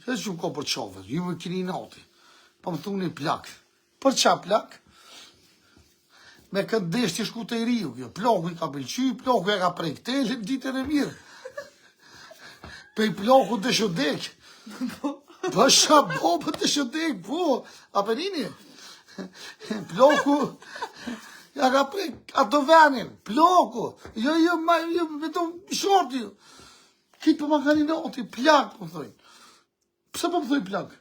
Që që më ka për qove, ju më kini nati. Pa më thunë një plak. Për qa plak? Me këtë desh të shku të i riu, kjo. Plaku i ka pëlqy, plaku e ka prej këtelin, ditën e mirë. Pe i plaku të shodek. Pa shabobo të shodek, po. A përini? Plaku... Ja ka prej ato venin, plaku. Jo, me të shorti ju. Kitë për më ka një nati, plak, më thojnë. Pse po më thoi plak?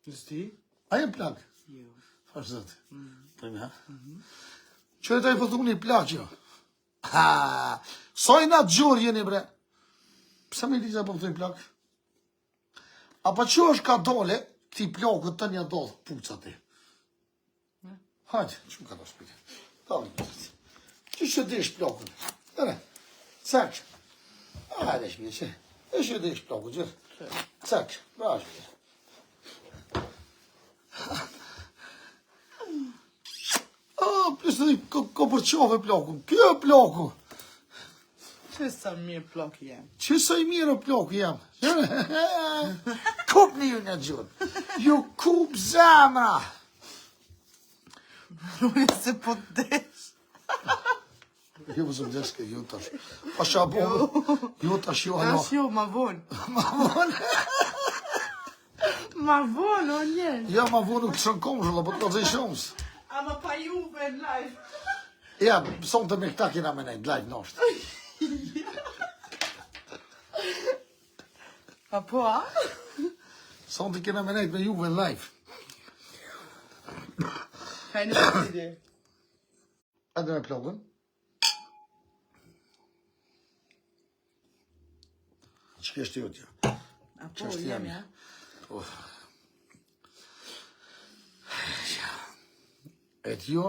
Nësti? A jem plak? Jo. Farë zëtë. Të me, ha? Që e ta i pëthu një plak, jo? Ha, sojna gjurë jeni, bre. Pse me lisa po më thoi plak? Apo që është ka dole, këti plakët të një dodhë, puca ti. Hajde, që më ka të shpike. Talë, që që desh plakën? Dere, cek. Hajde, shpike, që. E që desh plakën, që. Cek, bra shpike. Plus të di, ko për qove plakën. Kjo e plakën. Që sa mirë plak jem? Që sa i mirë plakë jam? Kup një ju një gjurë. Ju kup zemra. Rune se po desh. Ju më zëm deske, ju tash. Pa shabobo, ju tash ju ano. Tash jo, ma vonë. Ma vonë. Ma vonë, o njerë. Ja, ma vonë nuk shën kom zhëlla, po të kalzej shumës. Ama pa juve në live. Ja, son të me këta kina me nejtë, live nështë. A po, a? Son të kina me nejtë me juve në live. Kaj në të ide. Edhe me plogën. Që kështë ju tja? A po, jem, ja? E t'jo,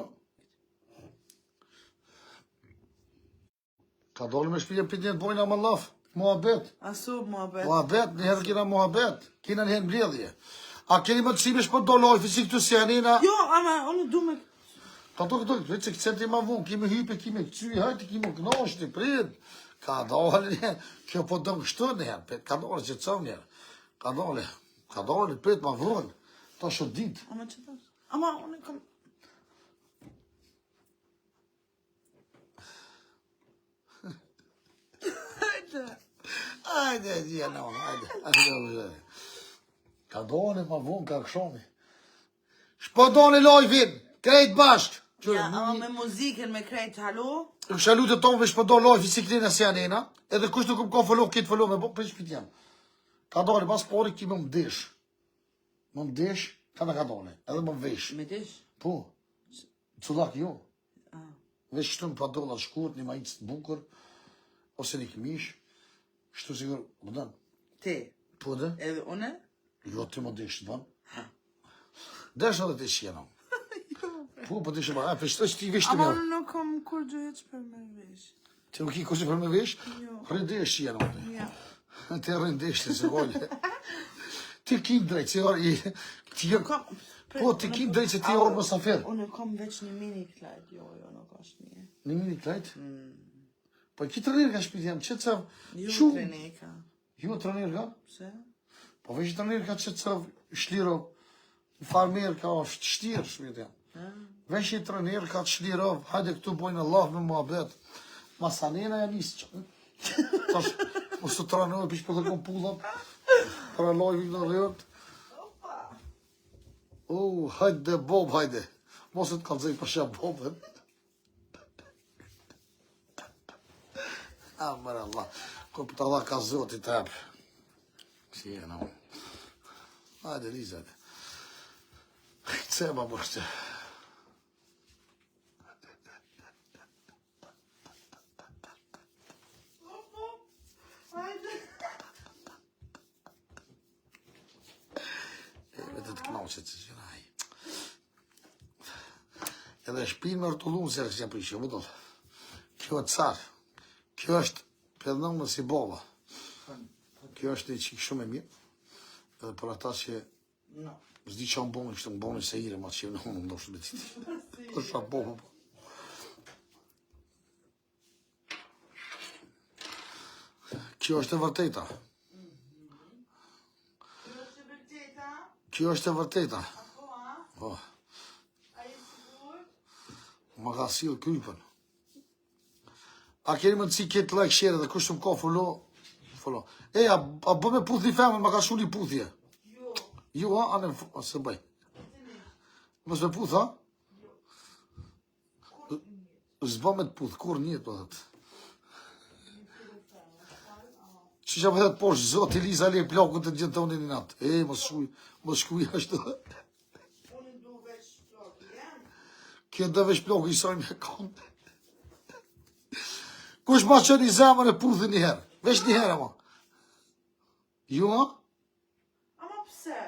ka dollë me shpije për njëtë bojna më laf, muhabet. Asu, muhabet. Muhabet, njëherë kina muhabet, kina njëherë mbledhje. A keni më të simesh për do lojfi, si këtu si anina? Jo, ama, unë du me... Ka to këto, veç se këcen të ma vunë, kime hype, kime këcy, hajti, kime knashti, prit. Ka dollë njëherë, kjo po dëmë kështu njëherë, ka dollë që të cëmë njëherë. Ka dollë, prit ma vunë, ta shë ditë. Ama që tash? Ama, unë kam... Hajde, gjena, hajde. Ka doni ma vunë, ka këshomi. Shpo doni lojfin, krejt bashk. Ja, ama me muzikën, me krejt, halo? Shalu të tonë shpo do lojfi si klina si anena, edhe kush nuk më ka follow, kitë follow me bo, prish pit jam. Ka doni, pas pori ki më mdesh. Më mdesh, ka me ka doni, edhe më vesh. Me dish? Po, cullak jo. Vesh shtu në pa dolla shkurt, një majicë të bukur, ose një këmish, shtu sigur, më dënë. Te? Po dhe? Edhe une? Jo, ti më desh, të dënë. Desh edhe ti shjena. Po, po ti shema, për shtë që ti vesh të Ama mjë. unë nuk kam kur gjëhet për me vesh. Ti nuk i kur që për me vesh? Jo. Rëndesh shjena. Ja. Ti rëndesh të se gole. Ti kim drejt, se ti... Po, ti kim drejt se ti orë më safer. Unë kam veç një mini klajt, jo, nuk është një. Një mini klajt? Po, ki të rënirë ka shpiti jam, që të sa... Ju të rënirë ka. Ju të rënirë ka? Pse? Po, veç të rënirë ka që të sa shliro, në farmerë ka është shtirë, shpiti jam. Veç i të rënirë ka të shliro, hajde këtu bojnë Allah me muhabet. Masanena ja nisë që. Tash, mos të të rënirë, pish për të kom pullat, për Allah i në rëjët. Hajde, Bob, hajde. Mos e të kalzej për shë Bobën. Amër Allah. Ko për të Allah ka zoti të apë. Si e në. Hajde, Lizade. Cema bërshte. Vete të knaqet që që raj. Edhe shpinë më rëtullunë se rëksja për ishe, vëdollë. Kjo e carë. Kjo është pedhënë si bolla. Kjo është një qikë shumë e mirë. Edhe për ata që zdi që më bonë, kështë më bonë se ire, ma që në unë më ndoshtë me titi. Për shra bolla. Kjo është e vërteta. Kjo është e vërteta. Apo, a? Po, A je sigurt? më ka sill krypën. A keni më të si këtë like share dhe kush më ka follow. E, a bë me puth një femën, më ka shuli puthje. Jo. Ju, ha? Anë, se bëj. Mos me puth, ha? Zba me të puth, kur njët, po dhëtë. Që që më dhëtë poshtë, zotë Eliza le plakut të gjithë tonin një natë. E, mos shkuj ashtu. Unë du veç plak, jam. Kjo dhe veç plakut i sajnë me kanë. Kush ma që një zemën e puthë një herë? Veç një herë, ma. Ju, ha? Ama pse?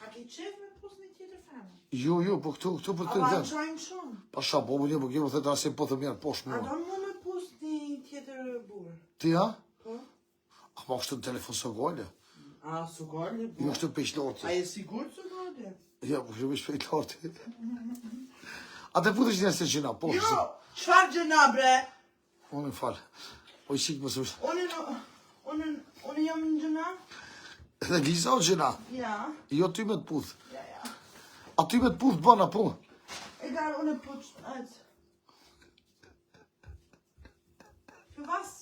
A ki qef me pus një tjetër femë? Ju, po këtu për të Ama dhe. në qajnë shumë. Pasha, po më një, po kjo më thëtë asim po të mjerë poshtë A mua. do mu me pus një tjetër burë? Ti, ha? Po? A ma kështë në telefon së gojle? A, su gojle? Ju është të pesh A lartë. je sigur su gojle? Ja, po shumë është pesh lartë. A të putë është një se qina, poshtë. Jo, qfar gjëna bre? Unë e falë. Po i shikë më së është. Unë jam në gjëna? Dhe Liza o gjina. Ja. Jo ty me të puth. Ja. A ty me të puth bëna, po. E ga unë puç, atë. Për vas?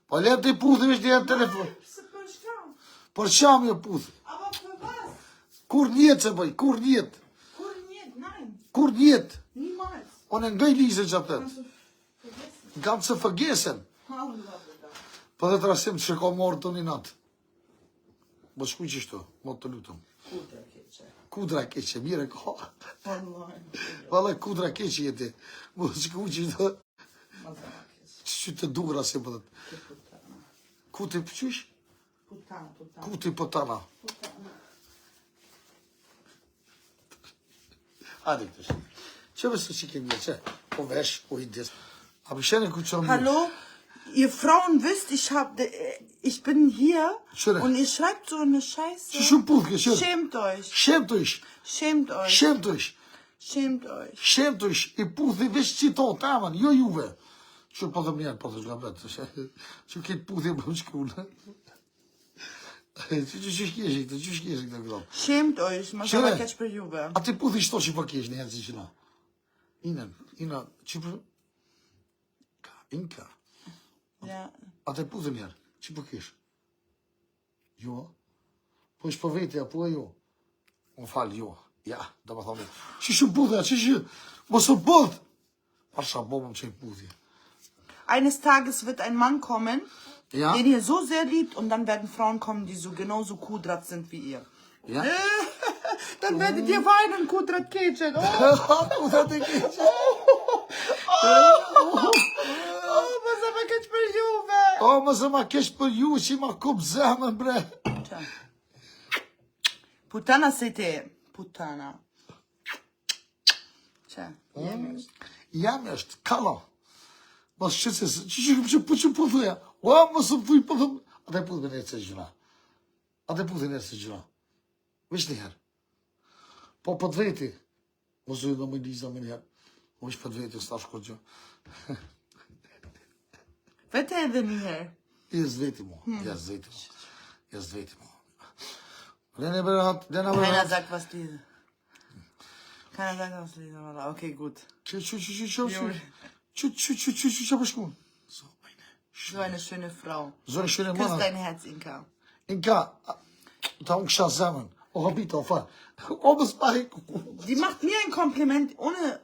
Po le të i puth e vishë një telefon. Se për shkam. Por qam jo puth. Aba për vas? Kur njetë se bëj, kur njetë. Kur njët, najnë. Kur njetë. Një majtë. Unë e ngaj Liza që atët. Nësë përgesën. Kam të fëgesen. Halë nga përda. Po dhe të rasim që ka morë të një natë. Bo shkuj që shto, mo të lutëm. Kudra keqe. Kudra keqe, mire ka. Wallahi. Valla kudra keqe jeti. Bo shkuj që shto, Mazama keqe. që të dura se po dhe. Ke putana. Ku ti pëqysh? Putana. Ku ti pëtana? Putana. Hadi këtësh. Që vësë që kemi që? Po vesh, po i dis. A bëshene ku që më... Hallo? Ihr Frauen wisst, ich bin hier Schöne. und ihr schreibt so eine Scheiße. Që shumë puth ke shërë? Schämt euch. Shem të ish. Schämt euch. Shem të ish. Schämt euch. Shem të ish. I puthi vesh qito të aman, jo juve. Që po dhe mjerë, po dhe zhlabet. Që këtë puthi e më shkullë. Që shkjesh këtë këto. Schämt euch. Ma Schöne. sama keq për juve. A ti puthi shto që po kesh një herë që që na? Ina, që për... Inka. Ja. A te puthi njerë, që po kesh? Jo? Po ish për vetja, po e jo? Më falë, jo. Ja, da më thonë. Që shumë puthi, që mos u puth. Arsha bomëm që i puthi. Eines Tages wird ein Mann kommen, Ja? den ihr so sehr liebt, und dann werden Frauen kommen, die so genauso kudrat sind wie ihr. Ja? Dann werdet ihr weinen, kudrat keqen. U dhe të keq. Ma sama keq për juve. O, më se ma kesh për ju që i ma kup zemën, bre. Putana se te. Putana. Qa? Jemi është. Jam është, kalla. Mos shqetës, që puthuja? O, mos më thuj, po thëm. A te puthi nërë se gjuna. A te puthi nërë se gjuna. Vish një herë. Po për të veti. Mos ujë dhe më Liza më një herë. O, ish për të veti, s'ta shko gjë. Vete edhe një herë. Jes veti mu, jes veti mu. Jes veti mu. Lene berat, lene Keiner berat. sagt was diese. Keiner sagt was diese, voilà. Okay, gut. Që përshkun? So eine schöne Frau. Zone shënë e Küss mana. dein Herz, Inka. Inka, ta unë kësha zemën. O, habita, o, fa. O, më s'pari. Die macht mir ein Kompliment ohne...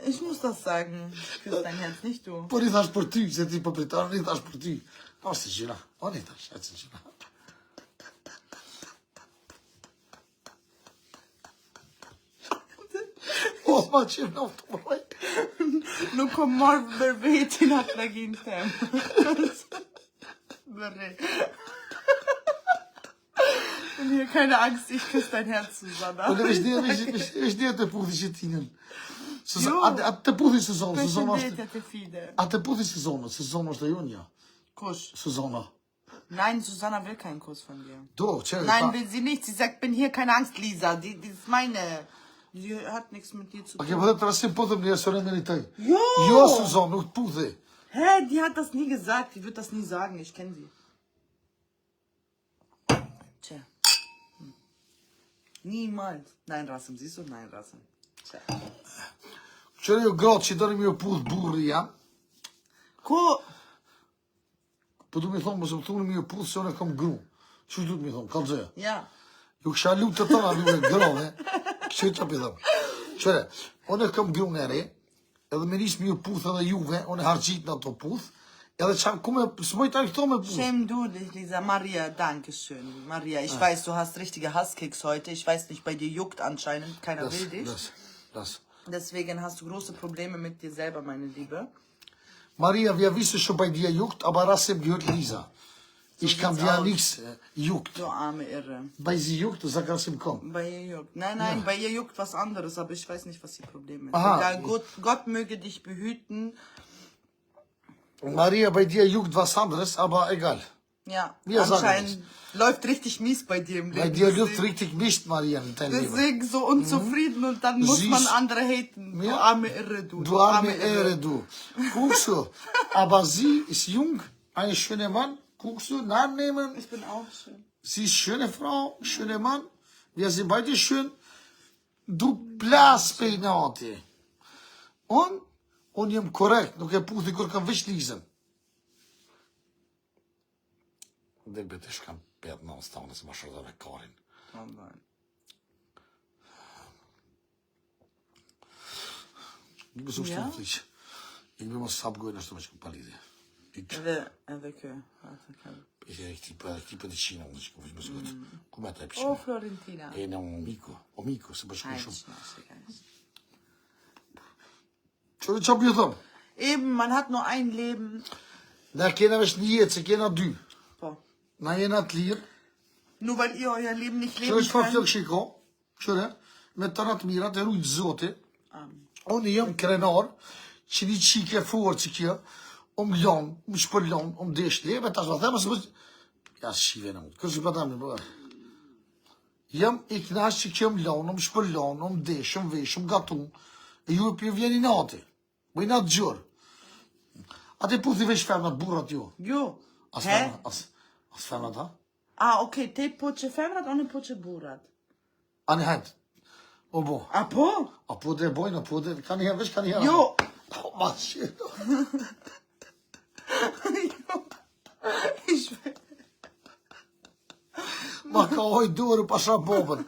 Ich muss das sagen. Ich küsse dein Herz, nicht du. Po, një thash për ty, se ti për pritarë, një thash për ty. O, se gjina. O, një thash, e se gjina. O, ma që në të mëroj. Nuk kom marrë për vetin atë tragin tem. Bërre. Und hier keine Angst, ich küsse dein Herz, Susanna. Po, në vesh një të puthi që tinën. Jo. A të puthi sezonë, sezona është... Përshëndetje të fide. A të puthi sezonë është e jonja. Kusch. Sezona. Nein, Susanna will keinen Kuss von dir. Do, që... Nein, will sie nicht. Sie sagt, bin hier, keine Angst, Lisa. Die ist meine. Die hat nichts mit dir zu A ke tun. përde të rasim po të më një sërë në një taj. Jo! Jo, Suzan, nuk të puthi. Hä, die hat das nie gesagt. Die wird das nie sagen. Ich kenne sie. Tja. Niemals. Nein, Rassem, siehst du? Nein, Rassem. Tja. Qërë jo gratë që dërë mi o puth burri jam, Ko? po du mi thonë, mësë më thunë mi o puth se unë e kam gru. Që du të mi thonë, kalëzëja. Ja. Ju kësha lutë të tëna lu e grove, që që për thëmë. Qëre, unë e kam gru në re, edhe me nisë mi o puth edhe juve, unë e hargjit në ato puth, edhe që kume, së mojtë a këto me puth. Schäm du dich, Lisa. Maria, danke schön. Maria, ich weiß, du hast richtige Hasskicks heute. Ich weiß nicht, bei dir juckt anscheinend. Keiner will dich. Das. Deswegen hast du große Probleme mit dir selber, meine Liebe. Maria, wir wissen schon bei dir juckt, aber Rassem gehört Lisa. Ich kann sieht's dir aus. nichts juckt. Du arme Irre. Bei sie juckt, sag Rassem komm. Bei ihr juckt. Nein, bei ihr juckt was anderes, aber ich weiß nicht, was ihr Problem ist. Aha. Egal, Gott möge dich behüten. Maria, bei dir juckt was anderes, aber egal. Ja, Wir sagen anscheinend läuft richtig mies bei dir im Leben. Bei dir läuft Deswegen- richtig Mist, Maria, in deinem Leben. Deswegen so unzufrieden und dann muss man Siehst- andere haten. Du Ja. arme Irre, du. Du arme Ehre, du. Guckst du, aber sie ist jung, ein schöner Mann. Guckst du, Namen nehmen. Ich bin auch schön. Sie ist schöne Frau, schöner Mann. Wir sind beide schön. Du Blaspeinate. Und jem korrekt, nuk e puthi kur kam veç lizën. Dhe bete shkam petë në stanës më shërdave karin. Oh nein. Ik ben zo Ja? stomvlies. Ik ben maar sapgooi naar stommetjes palide. Avec eux. Ik zeg tipo di Cina, dus ik hoef zo goed. Kom uit heb Oh, je. Florentina. En dan Mico, se bashkë shumë. Çfarë bëj thon? Eben, man hat nur ein Leben. Na kena vesh një jetë, se kena dy. Boah. Na jena të lirë. Nur weil ihr euer Leben nicht Kjo leben është çfarë flok könnt. shiko. Qëre, me të ratë mirat e rujtë Zoti. Amen. Unë jam krenar, që një qike forë që kjo, lanë, shpëllon, desh leve, tash më themë, së ja, shive në mund, kërë që pëtam në bërë. Jam i knash që kjo lanë, shpëllon, desh, vesh, gatun, e ju e për vjeni nati, bëj natë gjërë. Ate puthi veç femnat burrat ju. Jo. As Hä? femnat, as femnat, ha? Ah, okay. Te poče femrat, one poče burat. Ani hajtë. O bo. A po? A po dhe bojnë, a po dhe, ka një herë veç, ka një herë. Jo. O, ma shqito. Ich will... Ma ka oj dorë pasha bobën.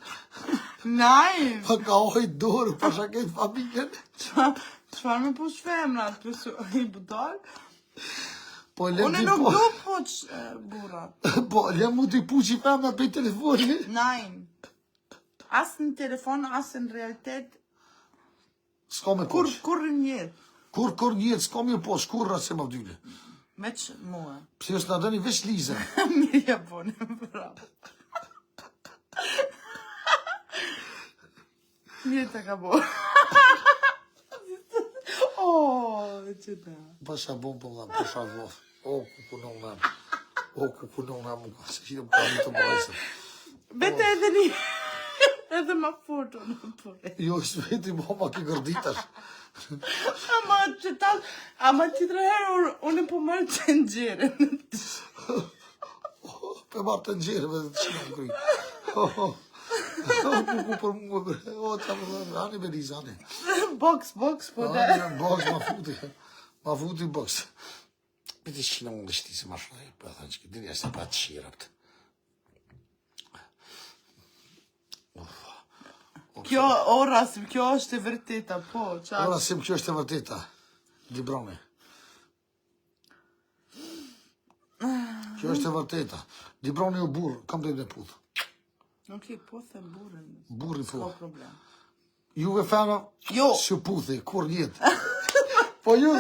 Nein. Ma ka oj dorë pasha këtë familjen. Çfarë me push femrat? Besu i budal? Po le Unë di nuk po. du push burat. Po le mu t'i puqi femna pe telefoni. Nein. As në telefon, as në realitet, S'ka me kur posh. në jetë. Kur njët, s'ka me posh, kur rrasë ma vdylle. Veç mua. Pse është nga dëni veç Lizën. Mirja bone, bravo. Mirë të ka bo. Oh, që da. Pasha bon po nga, pasha vof. O, ku punon nga. O, ku punon nga mu ka. Se që më ka një të bajse. Bete edhe një. Edhe ma foto në pore. Jo, s'veti mama ki gërditash. Ama që tal, ama që të herë unë po marrë që në gjere. Pe marrë të nxerëve dhe të që në kry. Ku për mu, o, që më dhe, ani me Liza, ani. Box, po da. Ani në box, ma futi box. Piti që në mund shti se ma shlaj, për thënë që këtë dini ashtë pa të shirapt. Kjo, o Rasim, kjo është e vërteta, po, qa. Ora, sim, kjo është e vërteta. Librone. Kjo është e vërteta. Librone o burë, kam dhe në puthë. Nuk i po the burën. Burri Ka thua. problem. Juve fena, Jo. së puthi, kur njetë. Po jo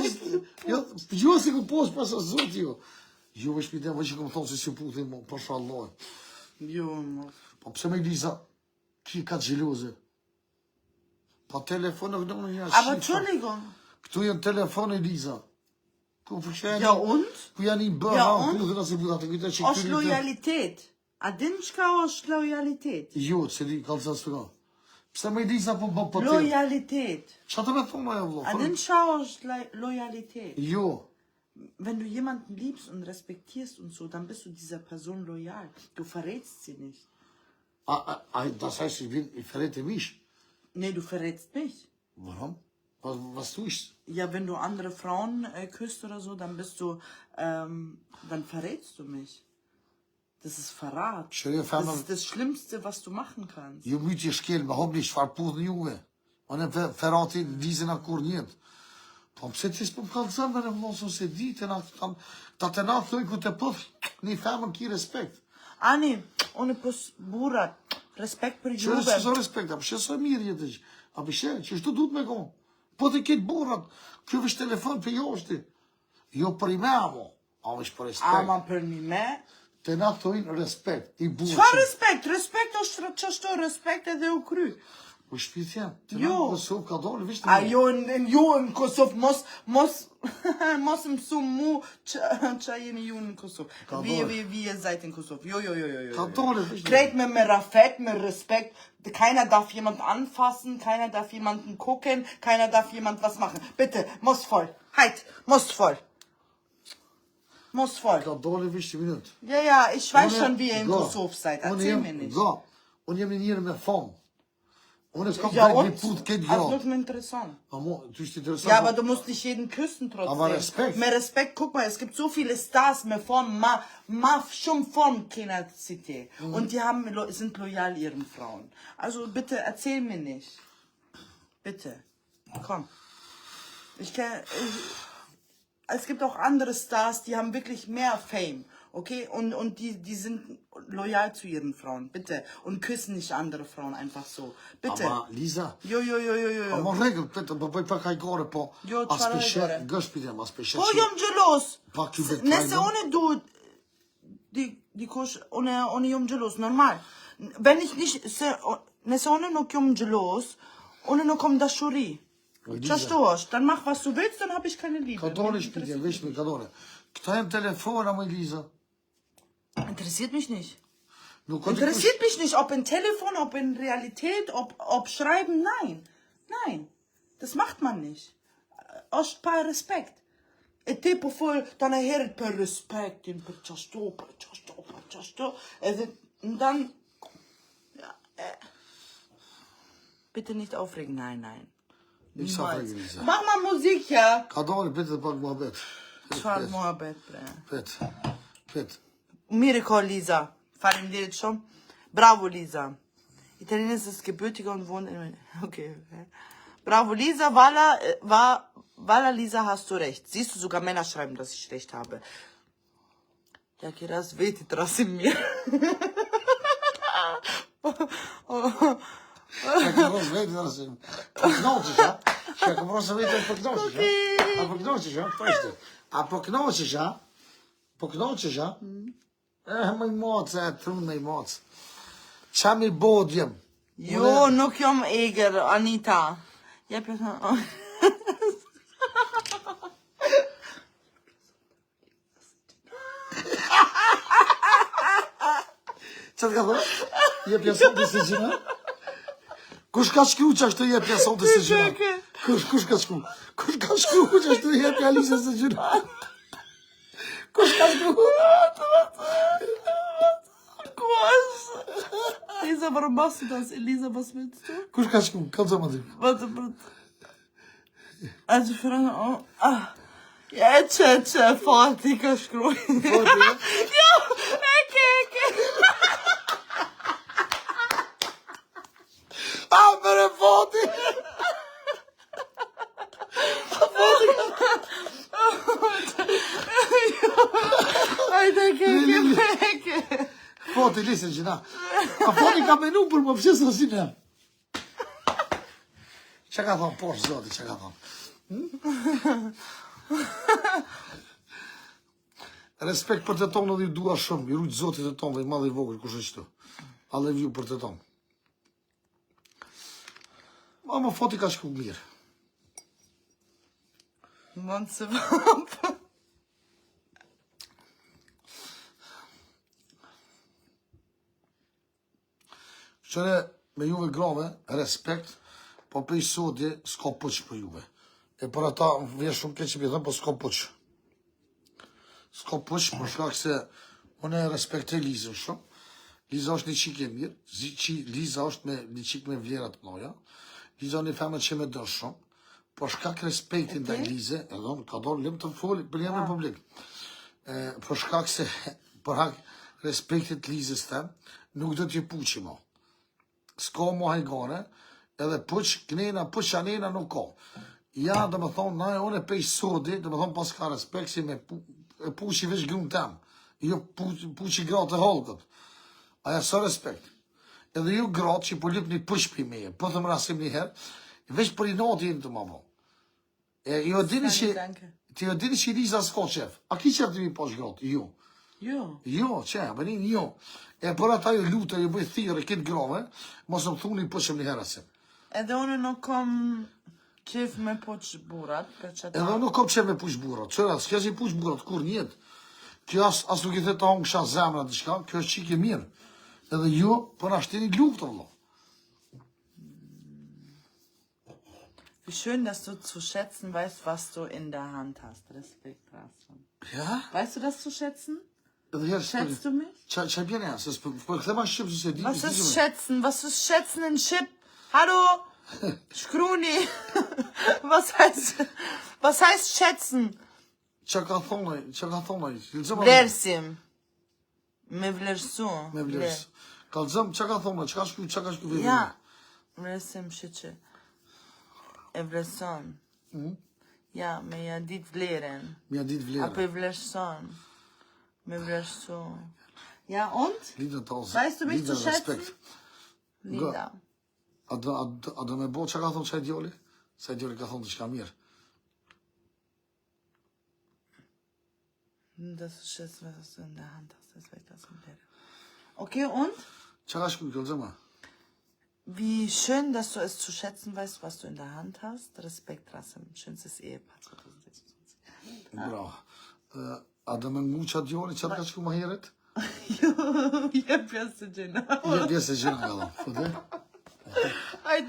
si ku poshë pasë zot ju. Juve shpite vë që këmë thonë se së puthi, pasha Allah. Jo, mo. Po pse me Liza, ki ka gjeloze. Po telefonë nuk në një Aber shifra. Entschuldigung. Këtu janë telefoni Liza. Ku fësheni? Ja, und? Ku janë i bërë, Ja, ha, und? ku dhe nëse budat, këtë që Është lojalitet. A din çka është lojalitet? Jo, se di, kalë të sfëga. Pse me Liza po bë për te? Lojalitet. Qa të me thonë, e vlo? A din çka është Lojalität? Jo. Wenn du jemanden liebst und respektierst und so, dann bist du dieser Person loyal. Du verrätst sie nicht. Das heißt, ich verrate mich. Nee, du verrätst mich. Warum? Was tue ich? Ja, wenn du andere Frauen küsst oder so, dann dann verrätst du mich. Das ist Verrat. Das ist das Schlimmste, was du machen kannst. Ju mytje shkel, me hobni shfarpudh juve. Unë ferrati lizin a kur njët. Po pse ti s'po kallzon me mos se di të na ta na thoj ku të puth, një femër ki respekt. Ani, unë burat, respekt për juve. Çfarë respekt, apo ç'so mirë jetë. Apo që ç'to duhet me kon. Po të ketë burrat, ky vesh telefon për joshti. Jo për imamo, a vesh për respekt. Ama për me? Të na thojnë respekt, i burë. Çfarë respekt? Respekt është ç'është respekt edhe u kry. Po shpitja, të na Kosovë ka dalë vesh. Ajo në Kosovë mos mësu mu që jeni ju në Kosovë. Wie seid in Kosovë. Jo. Ka dalë vesh. Krejt me Rafet, mit Respekt. Keiner darf jemand anfassen, keiner darf jemanden gucken, keiner darf jemand was machen. Bitte, muss voll. Halt, muss voll. Muss voll. Ka dalë vesh një minutë. Ja, ich weiß schon, wie ihr in Kosovo seid. Erzähl mir nicht. Unë jam njërë me fam. Unë s'kam Ja, drejt und? një put këtë Das gjë. ist mir interessant. Du bist interessant. Ja, aber du musst nicht jeden küssen trotzdem. Aber Respekt. Mehr Respekt, guck mal, es gibt so viele Stars mehr von schon von keiner City. Und die sind loyal ihren Frauen. Also bitte erzähl mir nicht. Bitte. Komm. Es gibt auch andere Stars, die haben wirklich mehr Fame. Okay? Und die sind loyal zu ihren Frauen. Bitte. Und küssen nicht andere Frauen einfach so. Bitte. Aber Lisa. Jo. Ma regël, po bëj pak hajgore, po. Jo, çfarë hajgore? Gëshpitjem, as peshe. Po jam xhelos. Pa ky vetë. Nëse unë du dikush, unë jam xhelos, normal. Wenn ich nicht, nëse unë nuk jam xhelos, unë nuk kam dashuri. Ç'ashtu është? Dann mach was du willst, dann habe ich keine Liebe. Ka dalë shpitjem, veç me ka dalë. Këta jem telefona, më Lisa. Interessiert mich nicht. Nuk Interessiert mich nicht, ob in Telefon, ob in Realität, ob Schreiben, nein. Das macht man nicht. Është pa respekt. E ti po fol tani herët për respektin, për çashtu, edhe dann bitte nicht aufregen, nein. Ich sag aufregen, Lisa. Mach mal Musik, ja. Ka dalë, bitte pak muhabet. Çfarë muhabet, bre. Pet. Miracle, Lisa. Faleminderit shumë. Bravo, Lisa. Italienerin ist gebürtiger und wohnt in... Okay. Bravo, Lisa. Walla, Lisa, hast du recht. Siehst du, sogar Männer schreiben, dass ich recht habe. Ja, Kira, es weht etwas in mir. Më i mocë, trunë me i mocë. Qa mi bodjem? Jo, nuk jom eger, Anita. Jep jo thënë. Qa të ka thë? Jep jason të se gjina? Kush ka shkru që ashtu jep jason të se gjina? Kush ka shkru? Kush ka shkru që ashtu jep Alisa se gjina? Kush ka shkru? Lisa, warum machst du das? Elisa, was willst du? Kush ka shkru? Ka të zëma Warte. Also für eine... Ja, tja, Fatih ka shkru. Ja, eke. Mere Fatih! Ajde, eke. Fatih, lise gjina. A Fatih ka menu për më pëshesë në sine. Që ka thonë, poshë, zoti, që ka thonë? Respekt për të tonë edhe ju dua shumë. Ju rujtë zotit të tonë dhe i madhe i vogër, kush është të. I love you për të tonë. Ama Fatih ka shku mirë. Mund se vapë. Qëre me juve grave, respekt, po për i sotje, s'ka pëq për juve. E për ata, vjen shumë keq që mi thëmë, po s'ka pëq. S'ka pëq, për shkak se unë e respektoj Lizën shumë. Liza është një qik e mirë, Liza është me një qik me vlerat mënoja, Liza një femër që me dërë shumë, po shkak respektin ndaj Lize, edhe ka dorë lëmë të foli për jam në publik. Po shkak se për hak respektit Lizes tem, nuk do t'ju puqi mo. S'ka mo hajgane, edhe puq knena, puq anena nuk ka. Ja, dhe me thonë, na e one pej sodi, dhe me thonë pas ka respekt si me puqi veç grunë tem, jo puqi gratë e holkët. Aja së respekt. Edhe ju gratë që po lyp një puq për meje, po të më rasim një herë, veç për i natë jenë të më bo. Jo dini që i Liza s'ka qef. A ki qef të mi posh gratë? Jo. Jo, që, bënin jo. Për ata ju lutë, ju bëjt thirë e këtë grave, mos më thuni puqem një herë asim. Edhe unë nuk kom qef me puq burat, për që ta... Edhe unë nuk kom qef me puq burat. Qëra, s'ka që i puq burat, kur njetë. Kjo as nuk i the ta unë kësha zemra të shka, kjo është qik e mirë. Edhe jo, për ashtini luftë, Allah. Wie schön, dass du zu schätzen weißt, was du in der Hand hast. Respekt, Rasim. Ja? Weißt du das zu schätzen? Schätzt du mich? Që bjene, se për këthe ma shqip, se di... Was ist schätzen? Was ist schätzen in Chip? Hallo? Schruni. Was heißt schätzen? Që ka thonaj? Vlerësim. Me vlerësu. Me vlerës. Kalzëm, që ka thonaj? Që ka shku vlerë? Ja. Vlerësim shqyqe. E vlerëson. Ja, me ja dit vleren. Apo e vlerëson. Me vlerësu. Ja, und? Weißt du mich zu schätzen? Linda. A do me bo që ka thonë që e djoli? Se e djoli ka thonë të shka mirë. Das ist schätzen, was du in der Hand hast. Das wird das komplett. Okay, und? Që ka shku, këllëzëma? Wie schön, dass du es zu schätzen weißt, was du in der Hand hast. Respekt, Rasim. Schönstes Ehepaar 2026. Bravo. A do me ngu që djoli, që ka shku ma heret? Jo, je pjesë gjena. Je pjesë gjena, edhe.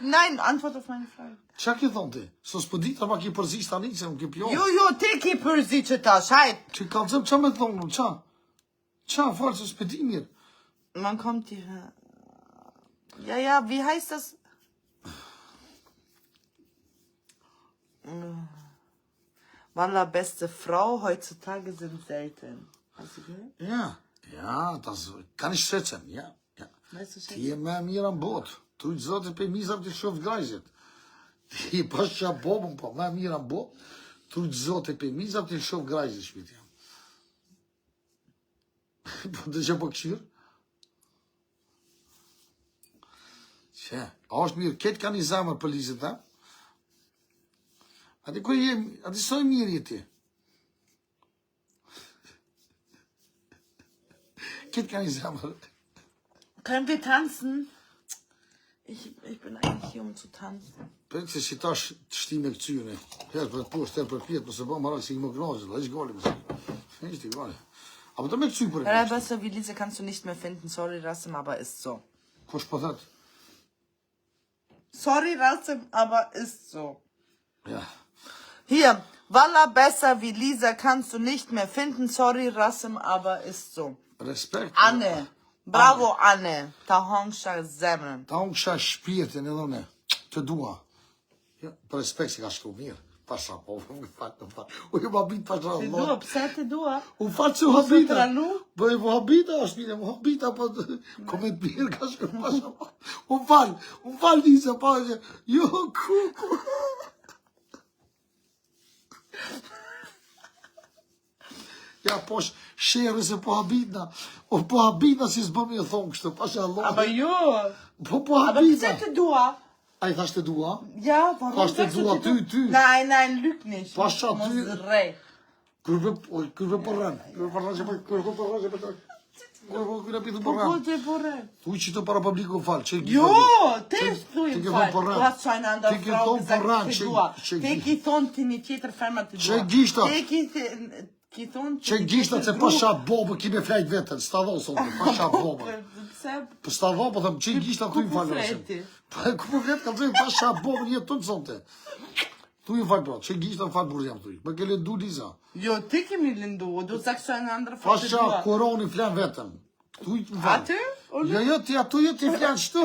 Nein, Antwort auf meine Frage. Qa ki thonë ti? Sos për dita ma ki përzisht tani, se më ki pjo. Jo, ti ki përzi që ta, shajt. Që kalzëm, qa me thonë, qa? Qa, falë, sos për di mirë. Man kommt hier. Ja, wie heißt das? Wallah, beste Frau heutzutage sind selten. Hast du gehört? Ja, das kann ich schätzen, ja. Weißt du schätzen? Ti e me mirë në botë. Tu i zote për mizam të shof grajzit. Ti pas qa bobën, po, me mirë në botë. Tu i zote për mizam të shof grajzit, shpiti jam. Po të që po këshirë? Që, a është mirë, ketë ka një zamër për lizit, ha? Ati ku jemi, ati soj mirë jeti. Ketë ka një zamër. Können wir tanzen? Ich bin eigentlich hier, um zu tanzen. Për se si tash të shti me këcyune. Herë për poshtë, herë për pjetë, mëse ba marak si i më gnazit, la ish gali mëse. Ishte i gali. Aber të me këcy për e Ja, besser wie Lise kannst du nicht mehr finden. Sorry, Rasim, aber ist so. Kush po thët? Sorry, Rasim, aber ist so. Ja. Hier, Wallah, besser wie Lisa kannst du nicht mehr finden. Sorry, Rasim, aber ist so. Respekt. Anne. Bravo, Anne. Ta hongsha zemrën. Ta unë kësha shpirtin edhe une. Të dua. Ja, për respekt se ka shku mirë. Pasha, po, u fatë, u ju habit pasha Ti Allah. dua, pse ti dua? U fatë që u habita. tranu? Bëj, u habita, është mirë, u habita, po, koment mirë ka shku pasha. U falë, Lisa, pa, jo, kuku. Ja, po, shere se po habitna. O, po habitna si s'bëm e thonë kështu, pasha Allah. Aber jo. Po Aber habitna. pse ti dua? A i thashtë të dua? Ja, warum Hast du sagst du dua ti ty? Nein, lüg nicht. Pasha ty. Mosrej. Kërve përren. Kërve pitu Po përren. te porre. Tu që të para publiku falë. Jo, te thuj Ti ke fal. thonë porren. Du hast zu einer anderen Ti ke Frau thonë porren, gesagt, ti që- dua. që- Te ki thonë ti një tjetër femër ti dua. Që gishta. Te ki thonë ti Që një gjishta tjetër që grup. pasha bobë ki me flajt vetën. Sta dho, sotë, pasha bobë. Pse? Për sta dho, po thëmë, që gjishta tu i Ku falë. fleti? Ku po fletë, ka të zëjë pasha bobë një të të sotë. Tu i falë, bro, që gjishta falë burë jam tu i. Më kele du Liza. Jo, ti kemi lindu. Du sagst zu einer anderen Frau ti Pasha dua. koroni flan vetën. Tu i falë. Warte, Jo, ti atu jo ti flan shtu.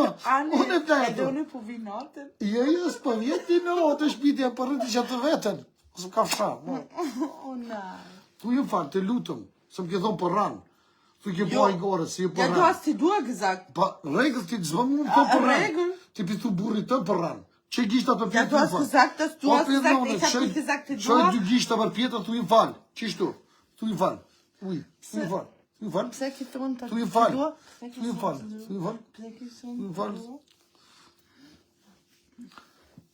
Unë e flaj Edhe atu. unë po vi natën. Jo, s'po vjet ti në atë shpitja për rëti që të vetën. S'm ka fsha. O nej. Tu ju fal, të lutem. S'm ke thon për ran. Tu ke Jo. boj gore si Ja, për du ran. hast die Dur gesagt. Pa rregull ti zbëm më po për ran. Rregull? Ti pitu burrit të për ran. Çe gishta të Ja, du hast gesagt, dass du hast gesagt, ich hab nicht gesagt, die Çoj Dur. dy gishta për pjetën tu ju fal. Çishtu. Tu ju fal. Uj, tu ju fal. Tu ju fal. Pse ki thon Tu ju fal. Tu ju fal. Tu ju fal. Pse ki Tu ju fal. thon?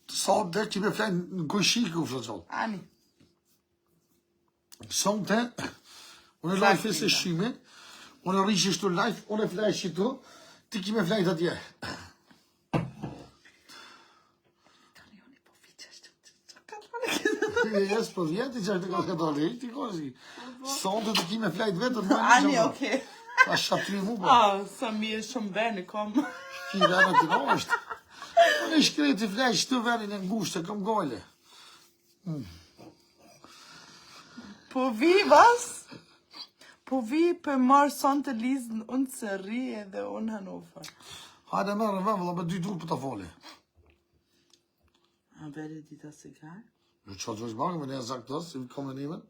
Sa dhe që me flajnë në gojshiku, fërëzot. Ani. Sonte, unë e live e shime, unë e rishë shtu live, unë e flajë shitu, ti ki me flajtë atje. Jes, po vjeti që është të ka dole, ti kozi. Sonte të ki me flajtë vetër, Ani, okay. Ta shatri mu, ba. Sa mi e shumë bene, kom. Ki vena ti në është. Unë e shkreti flajë shtu venin e ngushtë, këm gojle. Po vi, was? Po vi për marë son të lizën unë të ri edhe unë Hannover. Hajde merë me vëlla, me 2 dur për ta foli. A bere di das egal? Në që të vëshë bagë, me një zakt tas, i kom e nimen,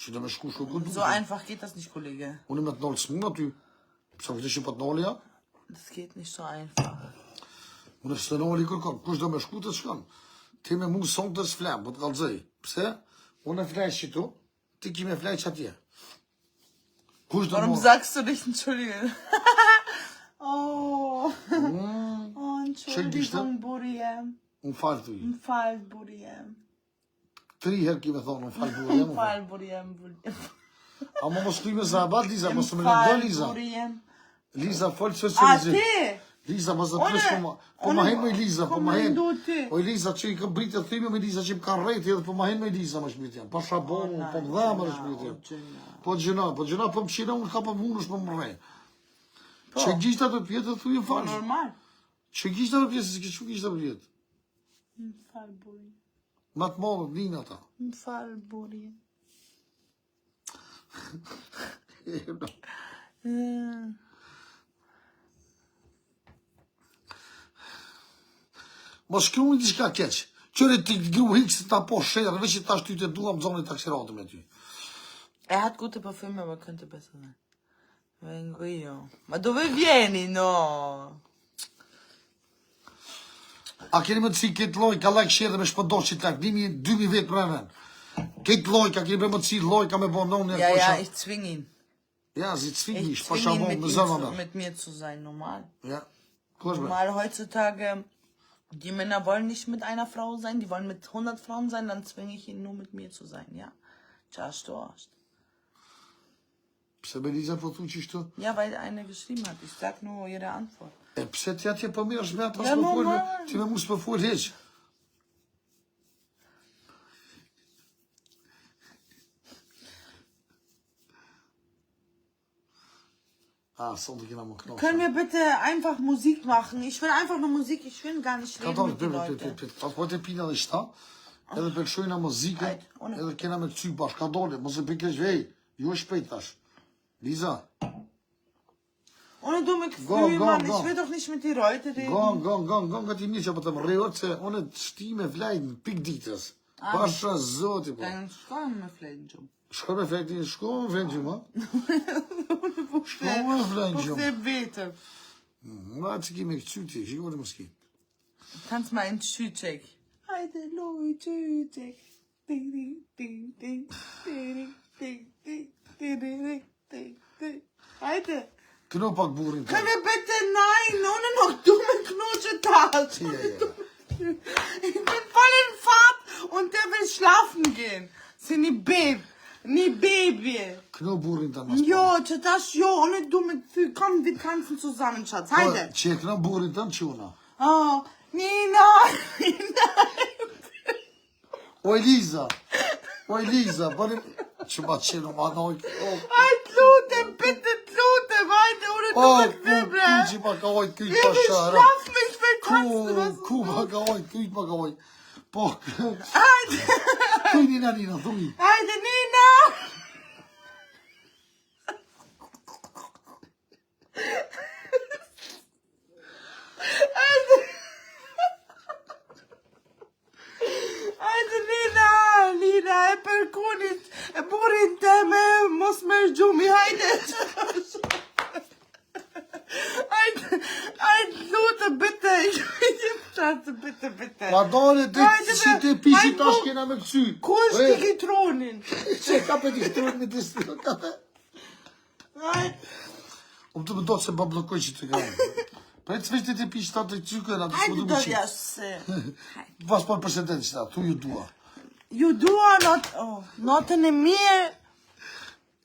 që dhe me shku shku këtë. So einfach geht das nicht, Kollege. Unë me të nëllë smu aty, pësa këtë që për të nëllë ja, Das geht nicht so einfach. unë së të nëllë i kërkon, kush dhe me shku të shkon. Ti me mu son të s'flem, po të kalëzëj. Pse? Unë e flej që tu, ti ki me flej që atje. Kush dhe Warum mu... sagst du nicht Entschuldigung? Oh. Oh, Entschuldigung, Buriem. Unë falë të i. Fall, Buriem. 3 herë ki me thonë, unë falë burë jemë. Fall, Buriem, Buriem. A më mos kuj me zabat, Liza, mos të me në do, Liza. Buriem. Liza, falë që A se ti? Liza, mos të pres po ma hen me Liza, po ma hen. ti. O Liza, që i kam britë të thime me Liza që i më kanë rejti edhe po ma hen me Liza më shmitjen. Pa shabon, po më dha më shmitjen. Po gjëna, po më shina, unë ka pa munësh më më rej. Që gjishta të pjetë të thuj e falë. Normal. Që gjishta të pjetë, se që gjishta të pjetë. Fall, Buriem. Ma të modë, dinë ata. Fall, Buriem. Mos shkruaj diçka keq. Qëre ti gru hikë ta po shërë, veç që ta shtyte dua më zonë taksiratë me ty. Hat gute Parfüme, aber könnte besser sein. Vengo io. Ma dove vieni, no? A keni më të si këtë loj, ka like, share dhe me shpëndosh që tak, 2000 vetë për anë. Këtë loj, ka keni më të si loj, ka me bonon. Ja, ich zwing ihn. Ja, sie zwingen Ich dich, pa zwing ihn, shabon, me zëma mit mir zu sein, normal. Ja, kush me? Normal heutzutage, die Männer wollen nicht mit einer Frau sein, die wollen mit 100 Frauen sein, dann zwinge ich ihn nur mit mir zu sein, ja? Çfarë është? Pse me Liza po thu qishtu? Ja, weil eine geschrieben hat. Ich sag nur ihre Antwort. E pse ti atje po mirë është me ata Ja, s'po fol, normal. ti me mu s'po fol hiç. Ah, sonde kena më knosh. Können wir bitte einfach Musik machen? Ich will einfach nur Musik, ich will gar nicht reden mit den Leuten. Po të pina dhe shta, edhe përshojna muzikën, Hajde, unë- edhe kena me këcy bashkë, ka dole, mos e përkesh vej, ju shpejt tash. Liza, Ohne dumme Go, Gefühle, go, Mann. go. Ich will doch nicht mit den Leuten reden. gon, ka ti mirë që po të më rejot, se unë të shtime vlajnë pik ditës. Pasha zoti, po. Dann schreiben wir vielleicht schon. Shko me flajti, shko me flajti, ma. Shko me flajti, Wo der Bete? ma të ki me këcy ti, shiko në mëski. Tanz mal in Schütschek. Heide Leute, Schütschek. Ding, ding, ding, ding, ding, ding, ding, ding, ding, ding, ding. Heide. Këno pak burin të. Können wir bitte, nein, ohne noch dumme Knutschetat. Ja. Ich bin voll in Fahrt und der will schlafen gehen. Sie nie Baby. Këno burin të mas. Jo, das jo, ohne dumme Gefühle. Komm, wir tanzen zusammen, Schatz. Heide. Që e këno burin të në quna. Oh, Nina. O Eliza, bërim, që ma qenë, ma noj, Halt, Lute, bitte, Lute, weiter, ohne dumme ku Gefühle. që ma ka ojt kyjt Ich pa will shara. schlafen, ich will tanzen. Was Ku ma ka ojt, kyjt ma ka ojt. Po, Heide. thuj Nina, thuj. Heide, Nina. balkonit, e burin teme, mos me gjumi, hajde. Hajde, lutë, bitte, bitte. Ma dole, si te pishi tash kena me kësy. Kush ti ki tronin? Që ka për t'i shtrujnë me të stilë, ka për. Unë të më do të se ba blokoj që të gajnë. Për e të sveç të pishi ta të cykën, atë Hajde s'po du do më qitë. jasë. Pas për përshëndet që ta, tu ju dua. Ju dua notën e mirë.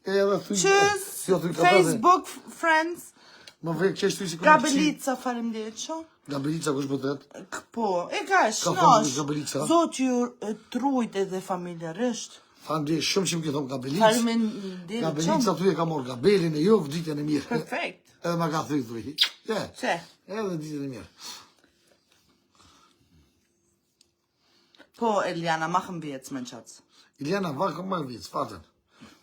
E edhe thuj. Qës, Jo, thuj ka për dhe. Facebook friends. Më vej kështë thuj si këmë Gabelica, faleminderit shumë. Gabelica kush bëtet? Po, e ka thonë shnosh. Gabelica? Zot ju trujt edhe familjarisht. Faleminderit shumë që më ke thonë Gabelica. Faleminderit Gabelica shumë. thuj e ka morë Gabelin e jo ditën e mirë. Perfekt. Edhe ma ka thuj. Se. Edhe ditën e mirë. Po, Eliana, machen wir jetzt, mein Schatz. Iliana, vakë më vjetës, fatën.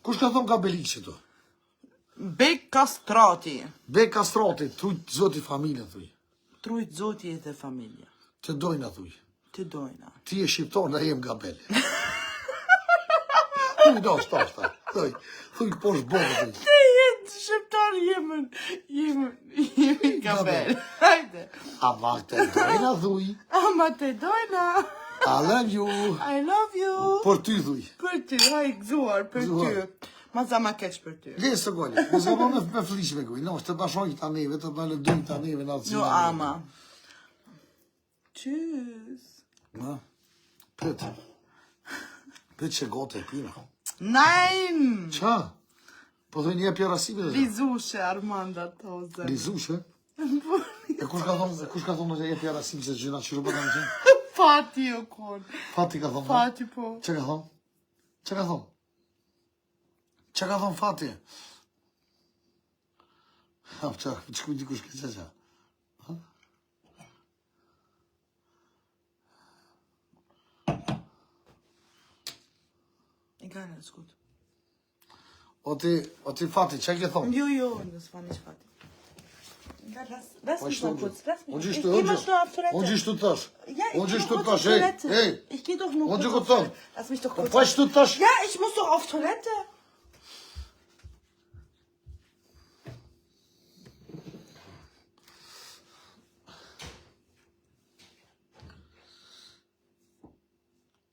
Kush ka thonë Gabelicë që to? Bek kastrati. Be kastrati, trujt zoti familje, thuj. Trujt zoti edhe familja. Të dojna, thuj. Të dojna. Ti e shqiptar, na jem Gabel. Thuj, do, shta. Thuj, posh bërë, thuj. Ti jetë shqiptar jemi Gabel. Hajde. A vakë të dojna, thuj. Ama të dojna. I love you. I love you. Por ty, thuj. Për ty, haj, gëzuar, për Gëzuar. ty. Ma za ma keq për ty. Lesë të gole, më zë me flishme kuj. No, të bashojnë këta neve, të bëllë dojnë këta neve në atësina. Jo, ama. Tschüss. Ma, pëtë. Pëtë që gote e pina. Nein! Qa? Po dhe një pjera si me dhe? Lizushe, Armanda, to zë. Lizushe? E kush ka thonë në e pjera si me se gjyna që rëbë në që? Fati o kon. Fati ka thonë? Fati po. Që ka thonë? Që ka thonë? Që ka thonë Fati? Që ku di kush këtë që? Egal, alles gut. O ti Fati, që ke thonë? Jo, das war nicht Fati. Lass mich mal kurz, lass mich. Unë Ich gjishtu, geh mal schnell auf Toilette. unë gjishtu tash. Ja, ich Unë geh gjishtu nur kurz auf tash, Toilette. Ich geh doch nur Unë kurz gjishtu auf tash. Toilette. Lass mich doch Po kurz. pa shtu tash. Ja, ich muss doch auf Toilette.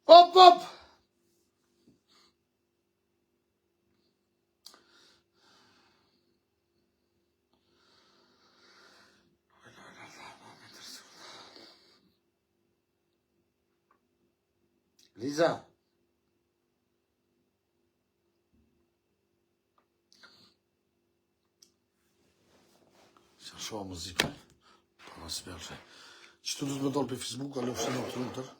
Hop! Liza. Që shoha muzikë. Pa më së bërë që. Që të du të me dollë për Facebook, a lëfë se në të rëndër.